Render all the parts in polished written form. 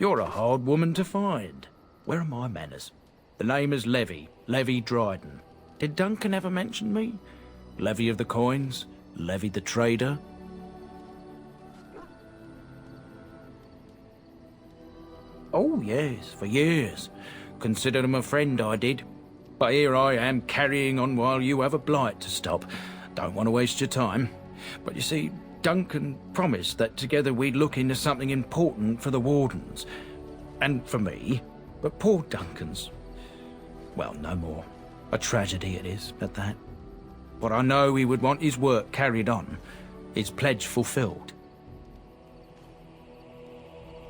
You're a hard woman to find. Where are my manners? The name is Levy Dryden. Did Duncan ever mention me? Levy of the coins? Levy the trader? Oh, yes, for years. Considered him a friend, I did. But here I am carrying on while you have a blight to stop. Don't want to waste your time. But you see, Duncan promised that together we'd look into something important for the Wardens. And for me. But poor Duncan's... well, no more. A tragedy it is, at that. But I know he would want his work carried on. His pledge fulfilled.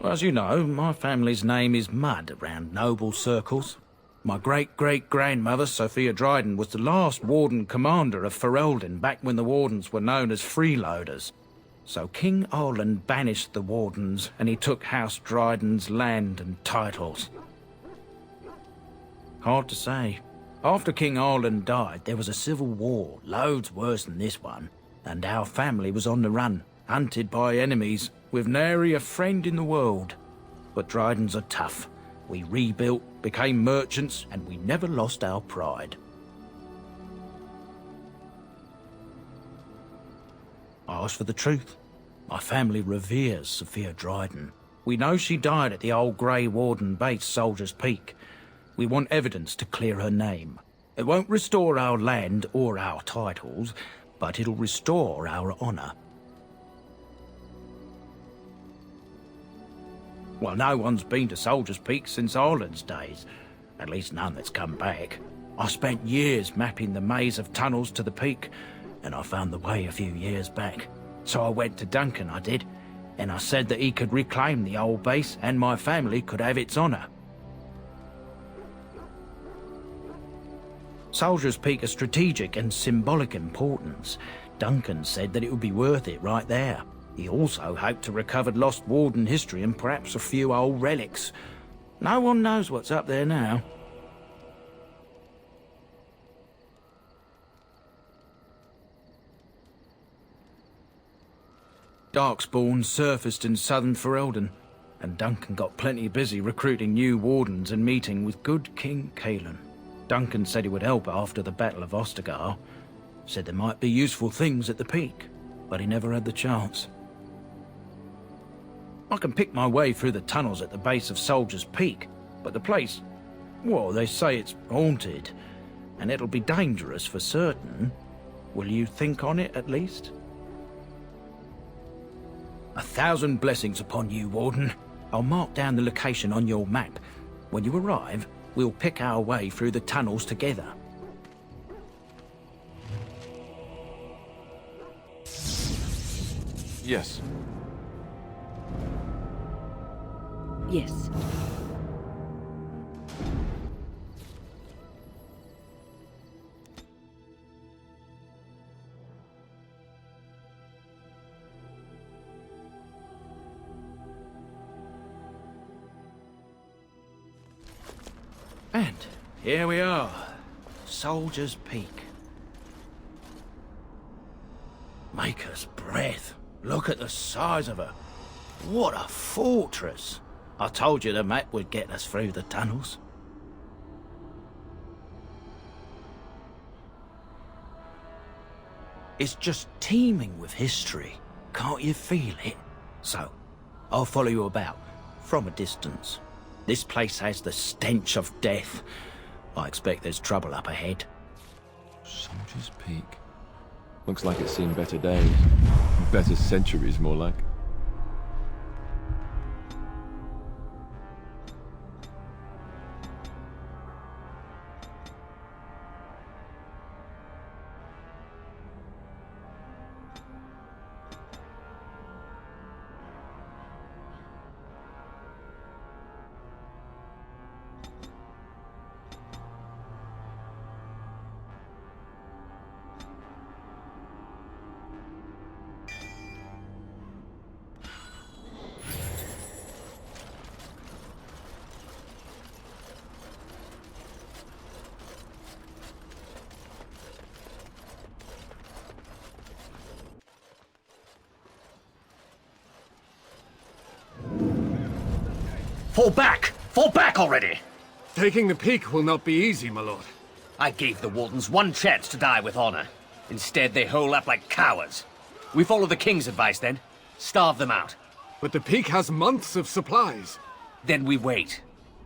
As you know, my family's name is mud around noble circles. My great-great-grandmother, Sophia Dryden, was the last Warden Commander of Ferelden back when the Wardens were known as freeloaders. So King Arland banished the Wardens, and he took House Dryden's land and titles. Hard to say. After King Arland died, there was a civil war, loads worse than this one, and our family was on the run, hunted by enemies, with nary a friend in the world. But Drydens are tough. We rebuilt, became merchants, and we never lost our pride. I asked for the truth. My family reveres Sophia Dryden. We know she died at the old Grey Warden base, Soldier's Peak. We want evidence to clear her name. It won't restore our land or our titles, but it'll restore our honour. Well, no one's been to Soldier's Peak since Arland's days. At least none that's come back. I spent years mapping the maze of tunnels to the peak, and I found the way a few years back. So I went to Duncan, I did, and I said that he could reclaim the old base and my family could have its honour. Soldier's Peak is strategic and symbolic importance. Duncan said that it would be worth it right there. He also hoped to recover lost Warden history and perhaps a few old relics. No one knows what's up there now. Darkspawn surfaced in southern Ferelden, and Duncan got plenty busy recruiting new Wardens and meeting with good King Cailan. Duncan said he would help after the Battle of Ostagar. Said there might be useful things at the peak, but he never had the chance. I can pick my way through the tunnels at the base of Soldier's Peak, but the place, well, they say it's haunted, and it'll be dangerous for certain. Will you think on it at least? 1,000 blessings upon you, Warden. I'll mark down the location on your map. When you arrive, we'll pick our way through the tunnels together. Yes. Yes. And here we are, Soldier's Peak. Maker's breath. Look at the size of her. What a fortress. I told you the map would get us through the tunnels. It's just teeming with history. Can't you feel it? So, I'll follow you about, from a distance. This place has the stench of death. I expect there's trouble up ahead. Soldier's Peak. Looks like it's seen better days. Better centuries, more like. Fall back! Fall back already! Taking the peak will not be easy, my lord. I gave the Wardens one chance to die with honor. Instead, they hole up like cowards. We follow the King's advice, then. Starve them out. But the peak has months of supplies. Then we wait.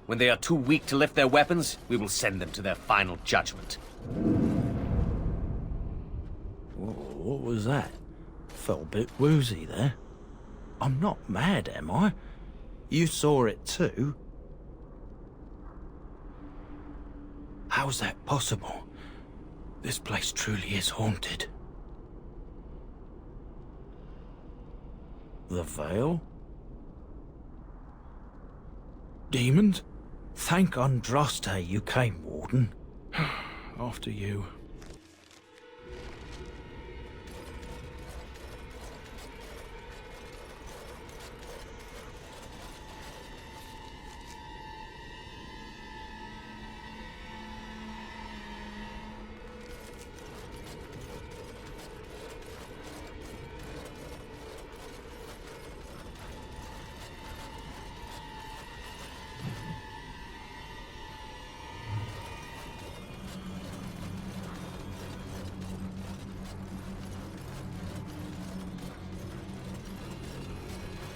When they are too weak to lift their weapons, we will send them to their final judgment. What was that? Felt a bit woozy there. I'm not mad, am I? You saw it too? How's that possible? This place truly is haunted. The Veil? Demons? Thank Andraste you came, Warden. After you.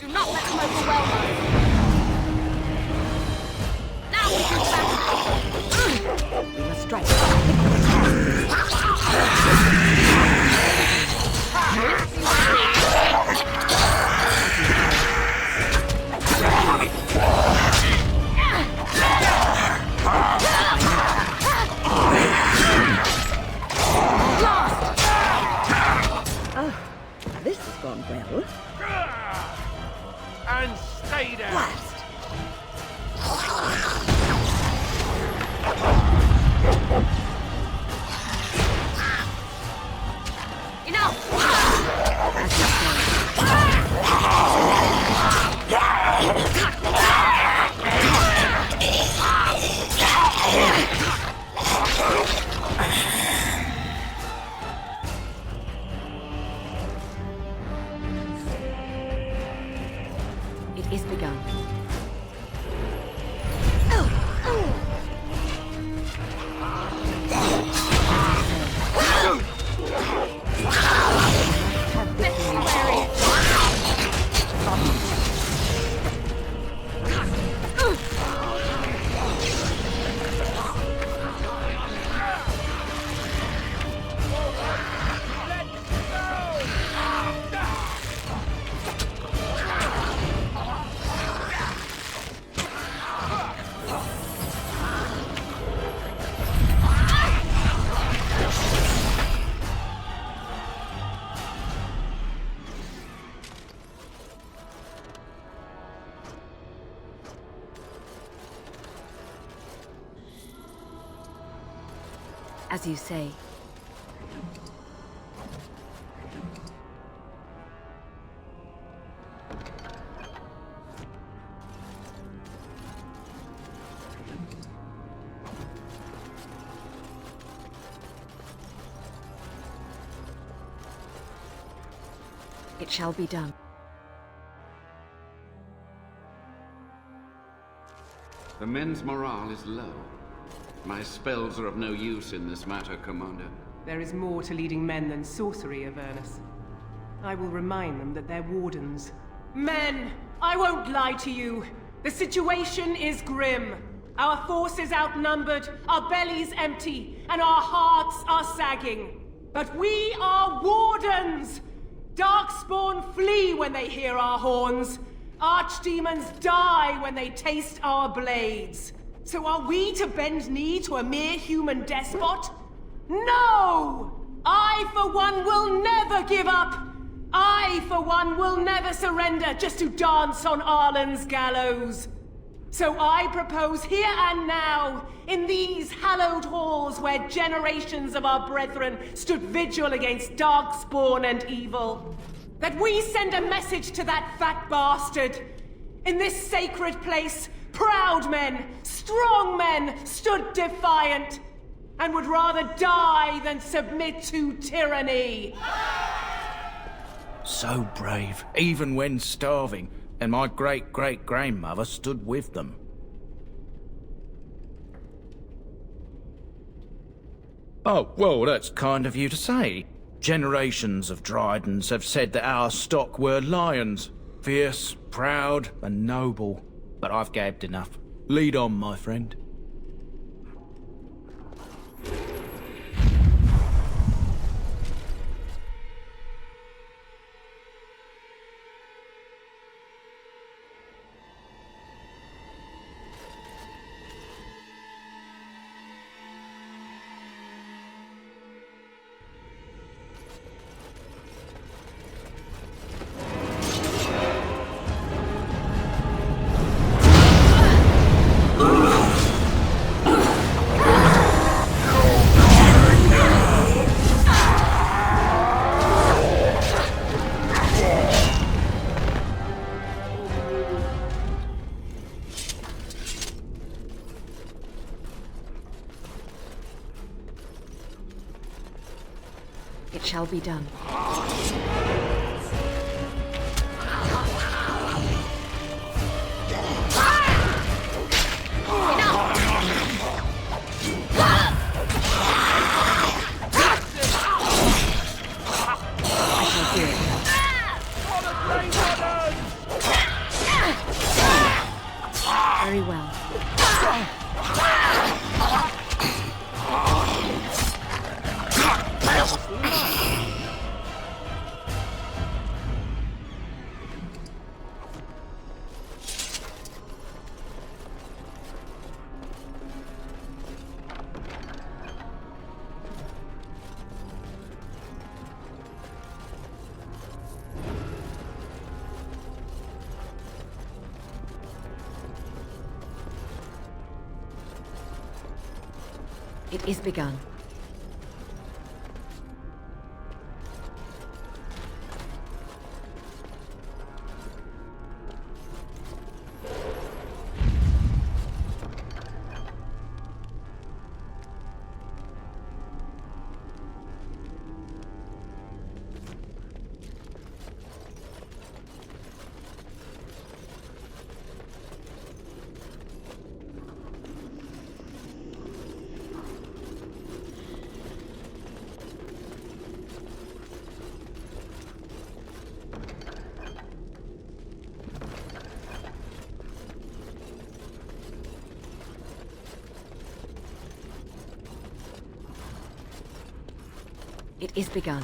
Do not let them overwhelm us. Now we can back. We must strike. This has gone well. And stay there! Blast! It is begun. As you say. It shall be done. The men's morale is low. My spells are of no use in this matter, Commander. There is more to leading men than sorcery, Avernus. I will remind them that they're wardens. Men! I won't lie to you. The situation is grim. Our forces outnumbered, our bellies empty, and our hearts are sagging. But we are wardens! Darkspawn flee when they hear our horns. Archdemons die when they taste our blades. So are we to bend knee to a mere human despot? No! I, for one, will never give up! I, for one, will never surrender just to dance on Arlen's gallows. So I propose here and now, in these hallowed halls where generations of our brethren stood vigil against darkspawn and evil, that we send a message to that fat bastard. In this sacred place, proud men, strong men stood defiant, and would rather die than submit to tyranny. So brave, even when starving. and my great-great-grandmother stood with them. Oh, well, that's kind of you to say. Generations of Drydens have said that our stock were lions. Fierce, proud, and noble. But I've gabbed enough. Lead on, my friend. It shall be done. Very well. It is begun. It is begun.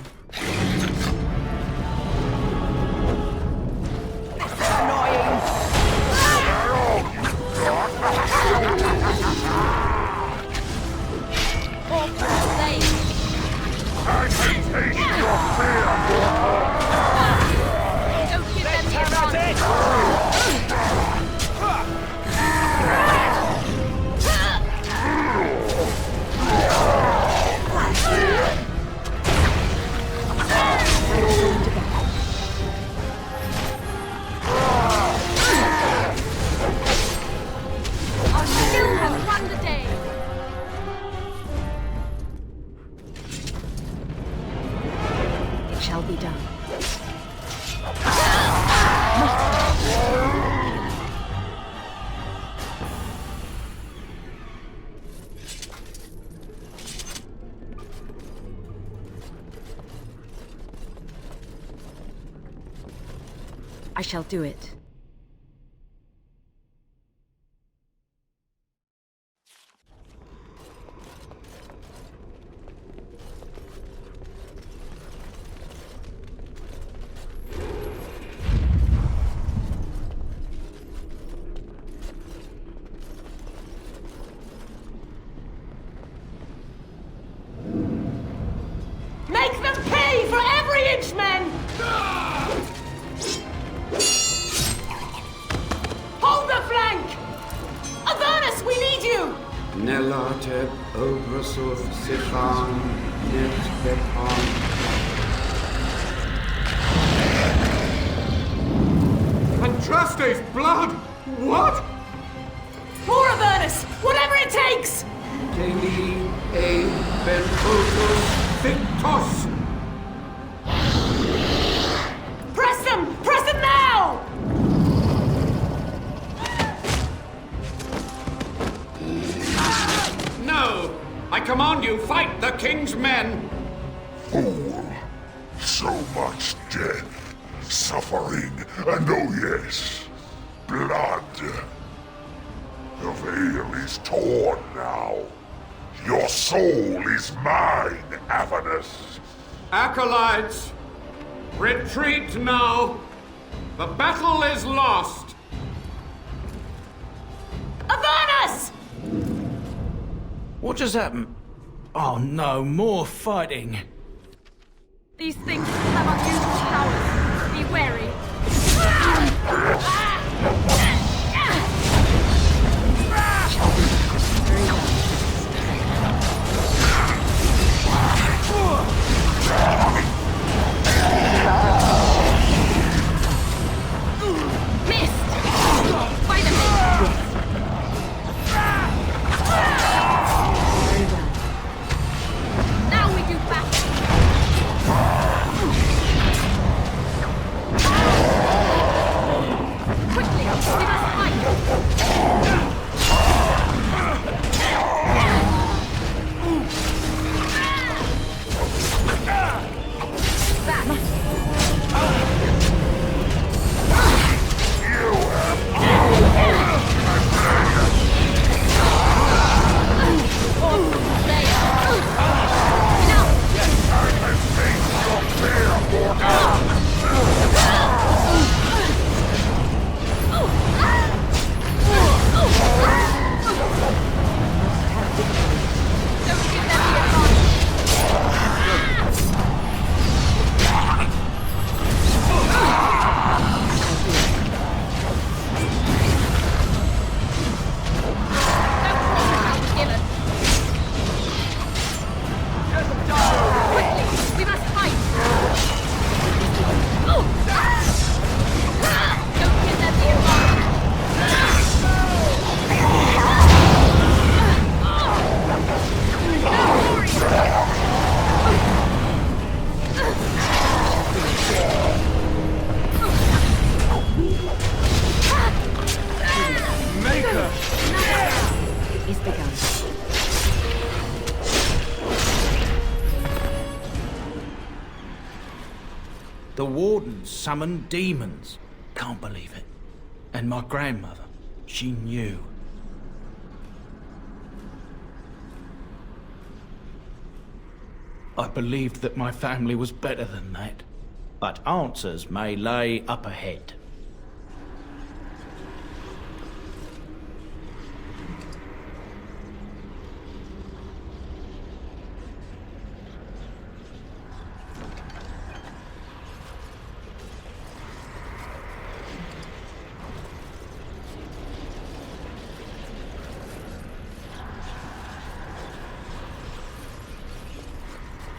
Be done. I shall do it. Make them pay for every inch, men! Hold the flank! Avernus, we need you! Nelate Obrasuth Sifan Net Bepan. Andraste's blood! What? More Avernus! Whatever it takes! Deli E Benfotus Victos. Press them! Press them now! I command you, fight the king's men! Fool! So much death, suffering, and oh yes, blood. The veil is torn now. Your soul is mine, Avernus. Acolytes, retreat now. The battle is lost. Avernus! What just happened? Oh no, more fighting. These things have unusual powers. Be wary. Missed! By the mist! Now we do battle! Quickly! We must fight! The Warden summoned demons. Can't believe it. And my grandmother, she knew. I believed that my family was better than that. But answers may lay up ahead.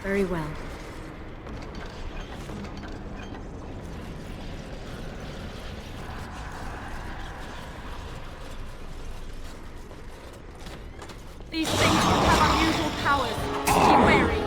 Very well. These things have unusual powers. Be wary.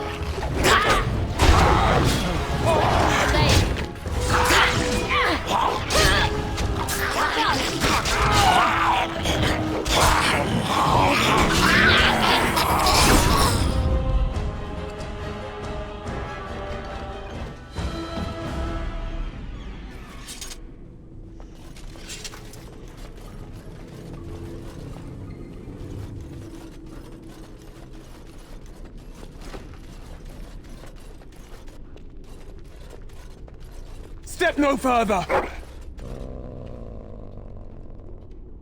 Step no further!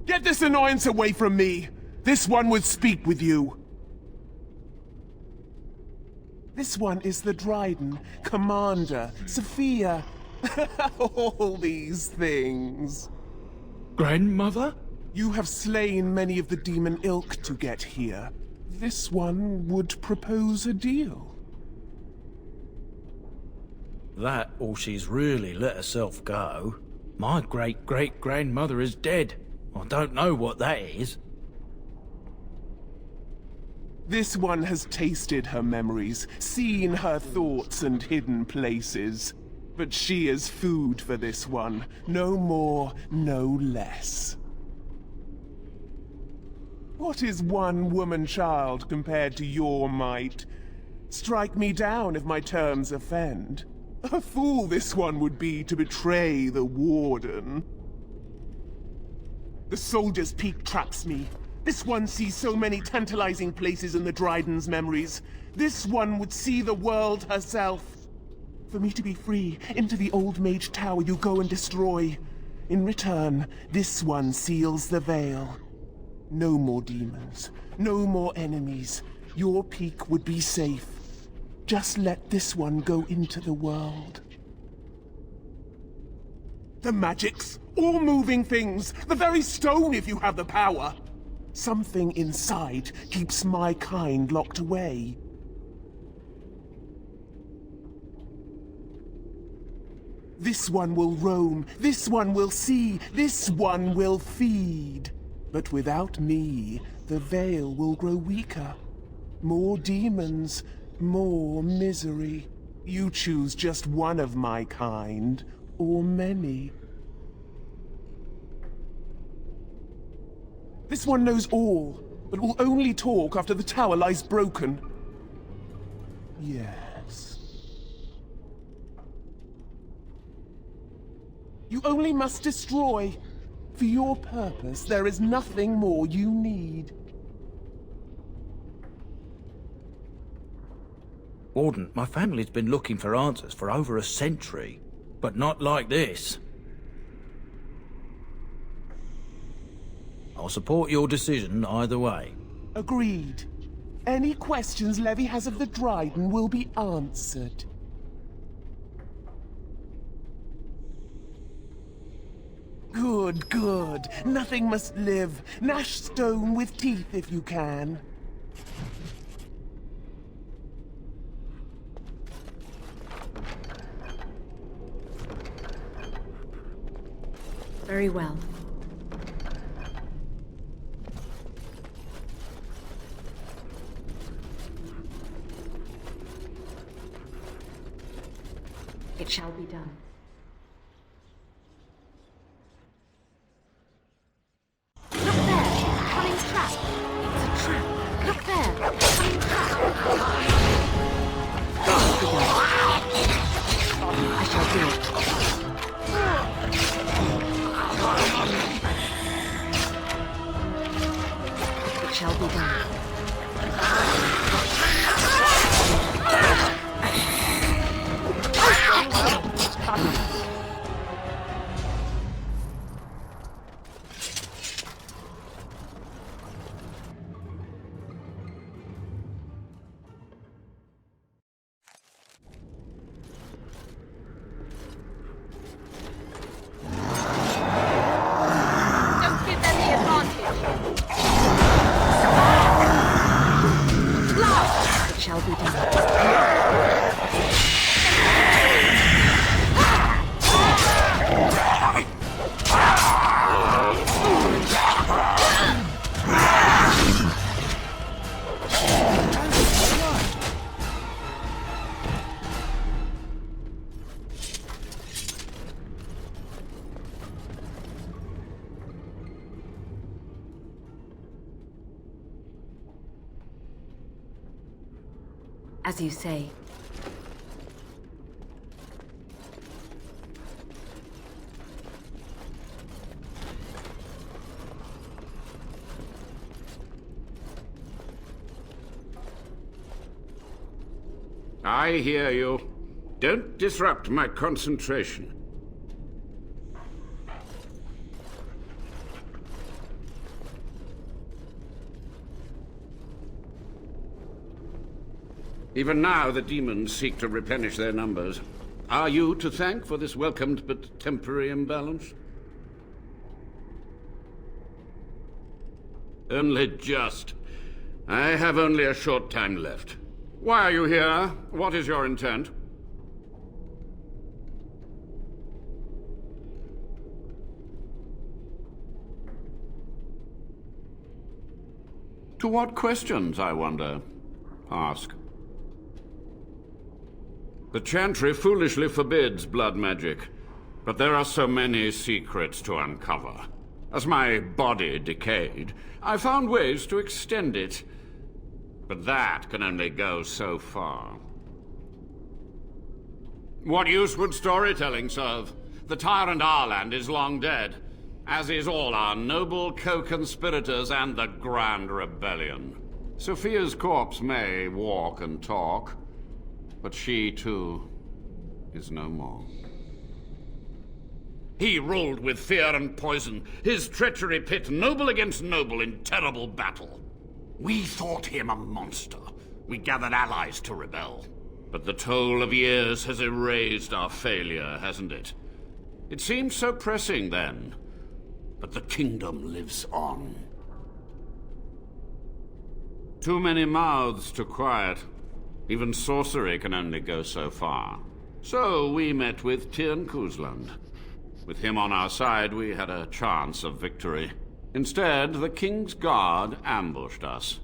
Get this annoyance away from me! This one would speak with you. This one is the Dryden, Commander, Sophia. All these things. Grandmother? You have slain many of the demon ilk to get here. This one would propose a deal. That, or she's really let herself go. My great-great-grandmother is dead. I don't know what that is. This one has tasted her memories, seen her thoughts and hidden places. But she is food for this one. No more, no less. What is one woman-child compared to your might? Strike me down if my terms offend. A fool this one would be to betray the Warden. The Soldier's Peak traps me. This one sees so many tantalizing places in the Dryden's memories. This one would see the world herself. For me to be free, into the Old Mage Tower you go and destroy. In return, this one seals the veil. No more demons, no more enemies. Your peak would be safe. Just let this one go into the world. The magics, all moving things, the very stone if you have the power. Something inside keeps my kind locked away. This one will roam, this one will see, this one will feed. But without me, the veil will grow weaker. More demons, more misery. You choose just one of my kind, or many. This one knows all, but will only talk after the tower lies broken. Yes. You only must destroy. For your purpose, there is nothing more you need. Warden, my family's been looking for answers for over a century, but not like this. I'll support your decision either way. Agreed. Any questions Levy has of the Dryden will be answered. Good, good. Nothing must live. Gnash stone with teeth if you can. Very well. It shall be done. Look there! Cunning trap! It's a trap! Look there! Cunning trap! I shall do it. It shall be done. Don't give them the advantage. It shall be done. As you say. I hear you. Don't disrupt my concentration. Even now, the demons seek to replenish their numbers. Are you to thank for this welcomed but temporary imbalance? Only just. I have only a short time left. Why are you here? What is your intent? To what questions, I wonder? Ask. The Chantry foolishly forbids blood magic, but there are so many secrets to uncover. As my body decayed, I found ways to extend it. But that can only go so far. What use would storytelling serve? The tyrant Arland is long dead, as is all our noble co-conspirators and the Grand Rebellion. Sophia's corpse may walk and talk, but she, too, is no more. He ruled with fear and poison, his treachery pit noble against noble in terrible battle. We thought him a monster. We gathered allies to rebel. But the toll of years has erased our failure, hasn't it? It seemed so pressing then, but the kingdom lives on. Too many mouths to quiet. Even sorcery can only go so far. So we met with Warden Cousland. With him on our side, we had a chance of victory. Instead, the King's Guard ambushed us.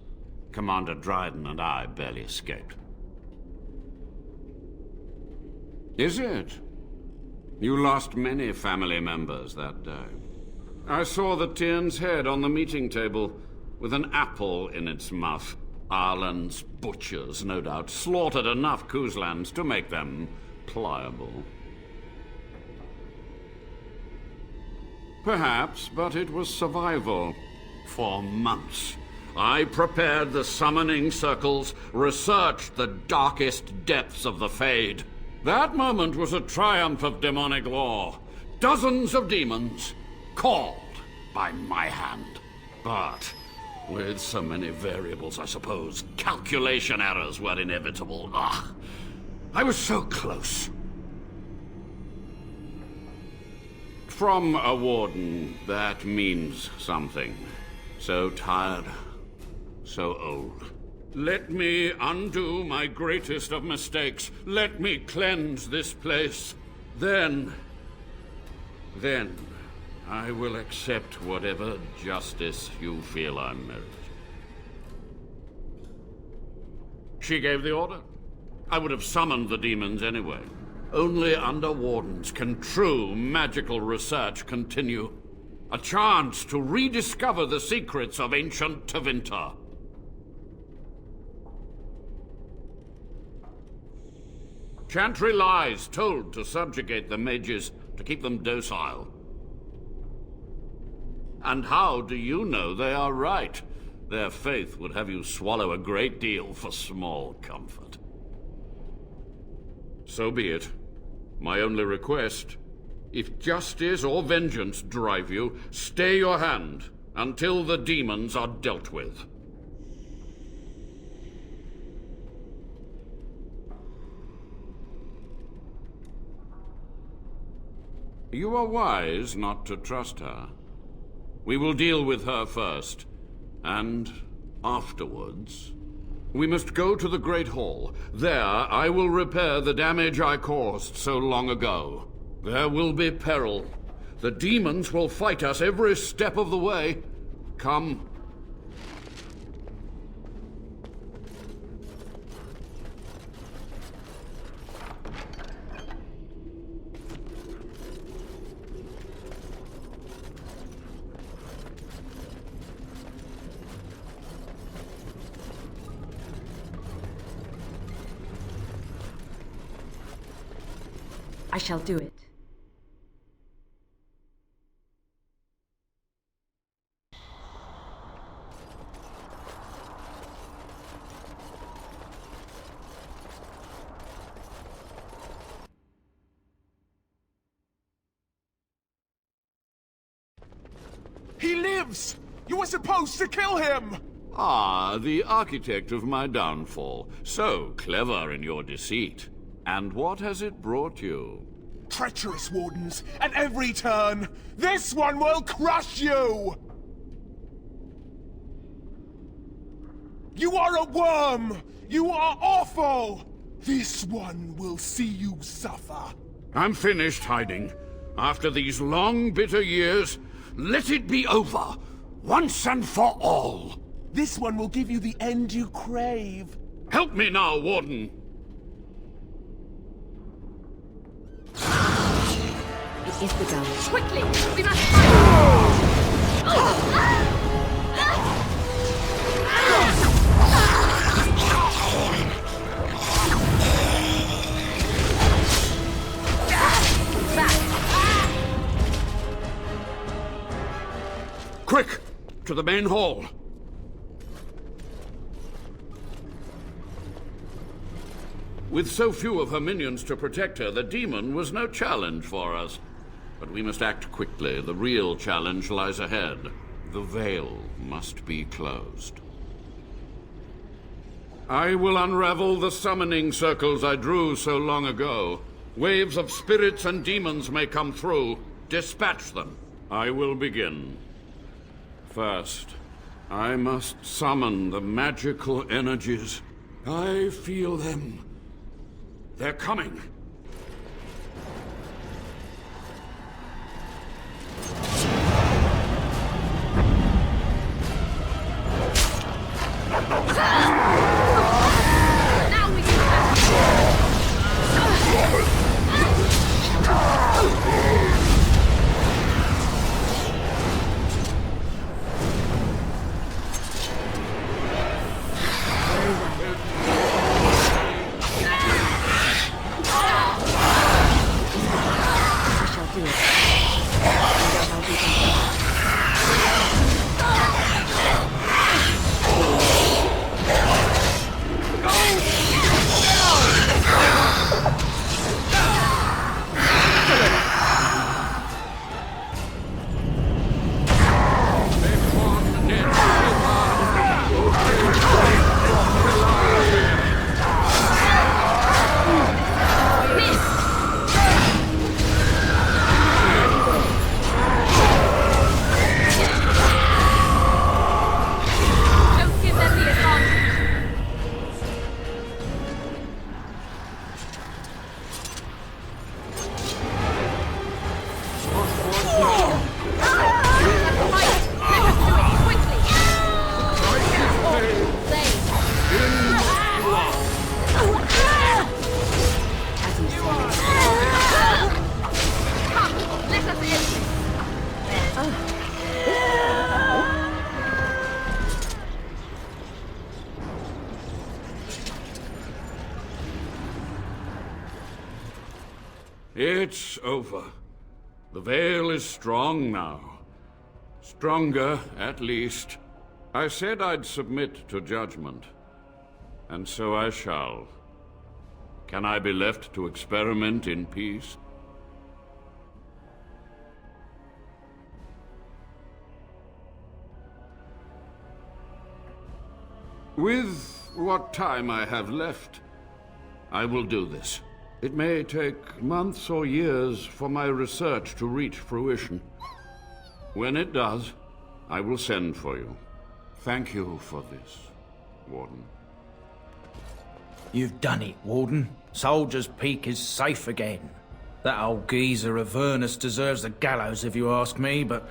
Commander Dryden and I barely escaped. Is it? You lost many family members that day. I saw the Tyrn's head on the meeting table, with an apple in its mouth. Arland's butchers, no doubt, slaughtered enough Couslands to make them pliable. Perhaps, but it was survival. For months, I prepared the summoning circles, researched the darkest depths of the Fade. That moment was a triumph of demonic law. Dozens of demons, called by my hand. But with so many variables, I suppose, calculation errors were inevitable. I was so close. From a warden, that means something. So tired, so old. Let me undo my greatest of mistakes. Let me cleanse this place. Then I will accept whatever justice you feel I merit. She gave the order. I would have summoned the demons anyway. Only under wardens can true magical research continue. A chance to rediscover the secrets of ancient Tevinter. Chantry lies told to subjugate the mages, to keep them docile. And how do you know they are right? Their faith would have you swallow a great deal for small comfort. So be it. My only request, if justice or vengeance drive you, stay your hand until the demons are dealt with. You are wise not to trust her. We will deal with her first, and afterwards, we must go to the Great Hall. There, I will repair the damage I caused so long ago. There will be peril. The demons will fight us every step of the way. Come. I shall do it. He lives! You were supposed to kill him! Ah, the architect of my downfall. So clever in your deceit. And what has it brought you? Treacherous wardens, at every turn! This one will crush you! You are a worm! You are awful! This one will see you suffer. I'm finished hiding. After these long, bitter years, let it be over, once and for all. This one will give you the end you crave. Help me now, Warden. It is begun. Quickly! We must fight! Quick! To the main hall. With so few of her minions to protect her, the demon was no challenge for us. But we must act quickly. The real challenge lies ahead. The veil must be closed. I will unravel the summoning circles I drew so long ago. Waves of spirits and demons may come through. Dispatch them. I will begin. First, I must summon the magical energies. I feel them. They're coming. Now we can It's over. The veil is strong now. Stronger, at least. I said I'd submit to judgment. And so I shall. Can I be left to experiment in peace? With what time I have left, I will do this. It may take months or years for my research to reach fruition. When it does, I will send for you. Thank you for this, Warden. You've done it, Warden. Soldier's Peak is safe again. That old geezer Avernus deserves the gallows if you ask me, but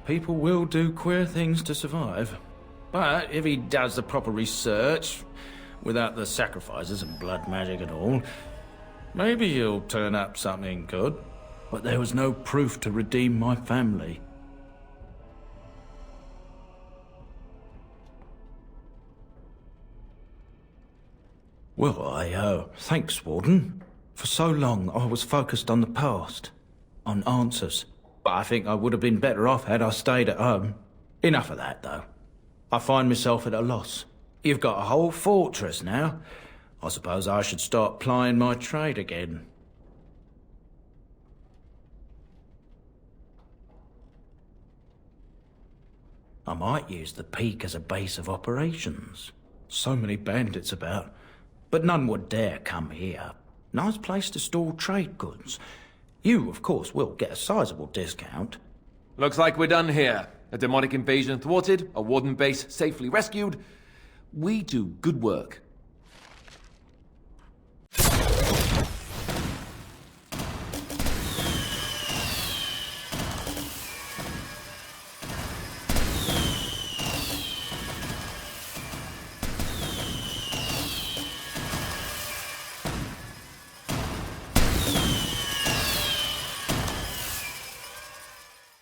people will do queer things to survive. But if he does the proper research, without the sacrifices and blood magic and all, maybe he'll turn up something good. But there was no proof to redeem my family. Well, thanks, Warden. For so long, I was focused on the past, on answers. But I think I would have been better off had I stayed at home. Enough of that, though. I find myself at a loss. You've got a whole fortress now. I suppose I should start plying my trade again. I might use the peak as a base of operations. So many bandits about, but none would dare come here. Nice place to store trade goods. You, of course, will get a sizable discount. Looks like we're done here. A demonic invasion thwarted, a warden base safely rescued. We do good work.